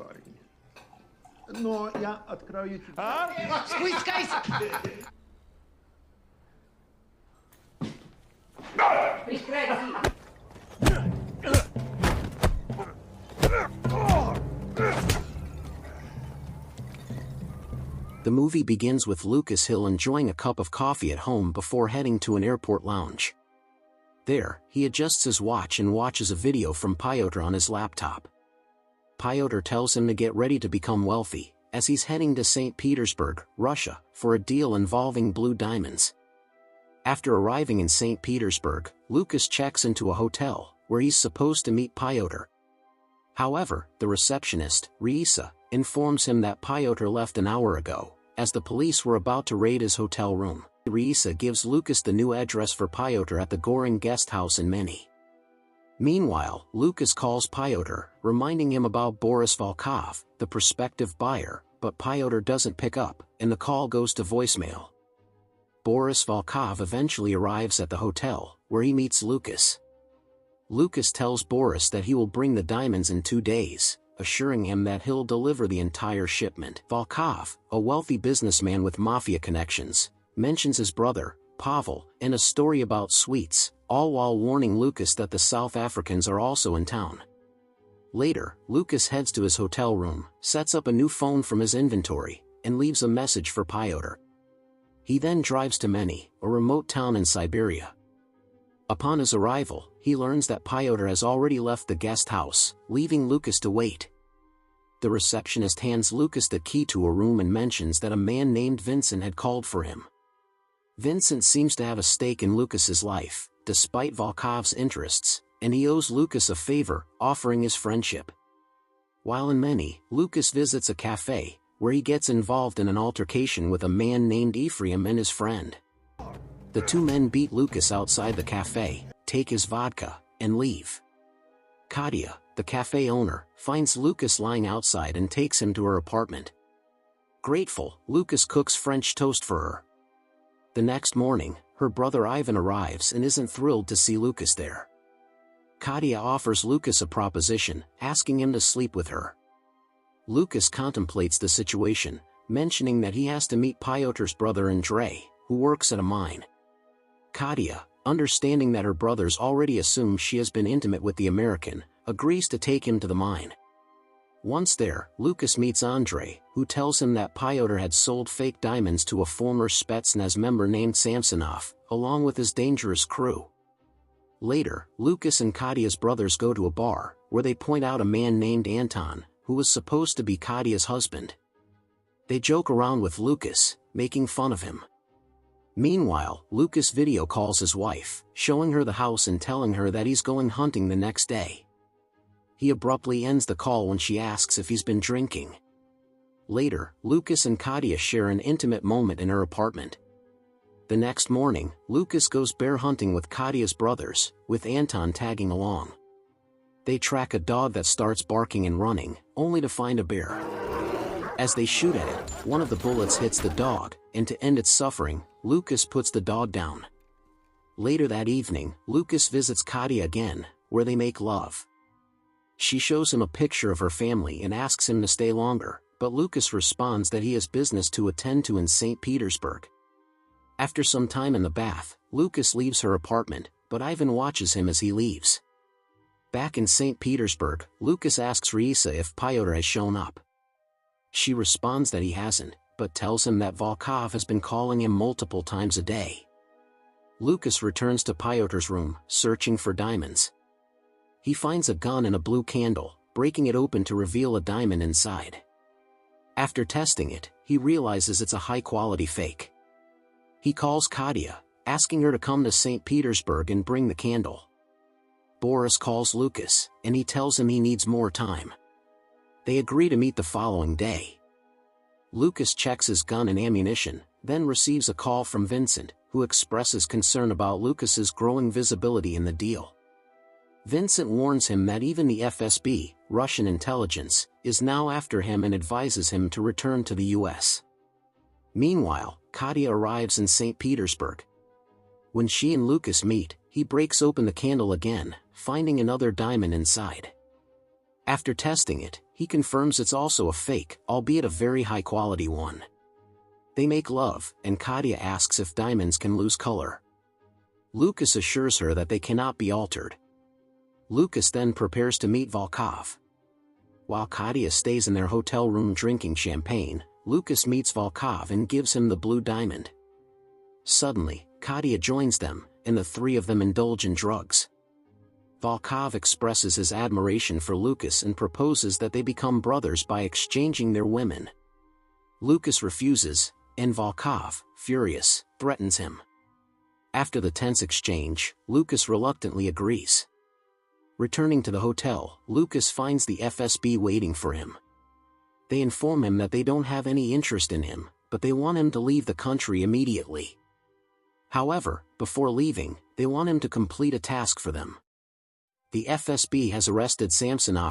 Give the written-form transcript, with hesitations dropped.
парень. Но я открою тебе... Спускайся! Прекрати! The movie begins with Lucas Hill enjoying a cup of coffee at home before heading to an airport lounge. There, he adjusts his watch and watches a video from Pyotr on his laptop. Pyotr tells him to get ready to become wealthy, as he's heading to St. Petersburg, Russia, for a deal involving blue diamonds. After arriving in St. Petersburg, Lucas checks into a hotel, where he's supposed to meet Pyotr. However, the receptionist, Raisa, informs him that Pyotr left an hour ago, as the police were about to raid his hotel room. Raisa gives Lucas the new address for Pyotr at the Goring guest house in Meny. Meanwhile, Lucas calls Pyotr, reminding him about Boris Volkov, the prospective buyer, but Pyotr doesn't pick up, and the call goes to voicemail. Boris Volkov eventually arrives at the hotel, where he meets Lucas. Lucas tells Boris that he will bring the diamonds in 2 days, assuring him that he'll deliver the entire shipment. Volkov, a wealthy businessman with mafia connections, mentions his brother, Pavel, and a story about sweets, all while warning Lucas that the South Africans are also in town. Later, Lucas heads to his hotel room, sets up a new phone from his inventory, and leaves a message for Pyotr. He then drives to Meny, a remote town in Siberia. Upon his arrival, he learns that Pyotr has already left the guest house, leaving Lucas to wait. The receptionist hands Lucas the key to a room and mentions that a man named Vincent had called for him. Vincent seems to have a stake in Lucas's life, despite Volkov's interests, and he owes Lucas a favor, offering his friendship. While in Meny, Lucas visits a cafe, where he gets involved in an altercation with a man named Ephraim and his friend. The two men beat Lucas outside the cafe, take his vodka, and leave. Katia, the cafe owner, finds Lucas lying outside and takes him to her apartment. Grateful, Lucas cooks French toast for her. The next morning, her brother Ivan arrives and isn't thrilled to see Lucas there. Katia offers Lucas a proposition, asking him to sleep with her. Lucas contemplates the situation, mentioning that he has to meet Pyotr's brother Andrei, who works at a mine. Katia, understanding that her brothers already assume she has been intimate with the American, agrees to take him to the mine. Once there, Lucas meets Andrei, who tells him that Pyotr had sold fake diamonds to a former Spetsnaz member named Samsonov, along with his dangerous crew. Later, Lucas and Katia's brothers go to a bar, where they point out a man named Anton, who was supposed to be Katia's husband. They joke around with Lucas, making fun of him. Meanwhile, Lucas video calls his wife, showing her the house and telling her that he's going hunting the next day. He abruptly ends the call when she asks if he's been drinking. Later, Lucas and Katia share an intimate moment in her apartment. The next morning, Lucas goes bear hunting with Katia's brothers, with Anton tagging along. They track a dog that starts barking and running, only to find a bear. As they shoot at it, one of the bullets hits the dog, and to end its suffering, Lucas puts the dog down. Later that evening, Lucas visits Katia again, where they make love. She shows him a picture of her family and asks him to stay longer, but Lucas responds that he has business to attend to in St. Petersburg. After some time in the bath, Lucas leaves her apartment, but Ivan watches him as he leaves. Back in St. Petersburg, Lucas asks Raisa if Pyotr has shown up. She responds that he hasn't, but tells him that Volkov has been calling him multiple times a day. Lucas returns to Pyotr's room, searching for diamonds. He finds a gun and a blue candle, breaking it open to reveal a diamond inside. After testing it, he realizes it's a high-quality fake. He calls Katia, asking her to come to St. Petersburg and bring the candle. Boris calls Lucas, and he tells him he needs more time. They agree to meet the following day. Lucas checks his gun and ammunition, then receives a call from Vincent, who expresses concern about Lucas's growing visibility in the deal. Vincent warns him that even the FSB, Russian intelligence, is now after him and advises him to return to the US. Meanwhile, Katia arrives in St. Petersburg. When she and Lucas meet, he breaks open the candle again, finding another diamond inside. After testing it, he confirms it's also a fake, albeit a very high-quality one. They make love, and Katya asks if diamonds can lose color. Lucas assures her that they cannot be altered. Lucas then prepares to meet Volkov. While Katya stays in their hotel room drinking champagne, Lucas meets Volkov and gives him the blue diamond. Suddenly, Katya joins them, and the three of them indulge in drugs. Volkov expresses his admiration for Lucas and proposes that they become brothers by exchanging their women. Lucas refuses, and Volkov, furious, threatens him. After the tense exchange, Lucas reluctantly agrees. Returning to the hotel, Lucas finds the FSB waiting for him. They inform him that they don't have any interest in him, but they want him to leave the country immediately. However, before leaving, they want him to complete a task for them. The FSB has arrested Samsonov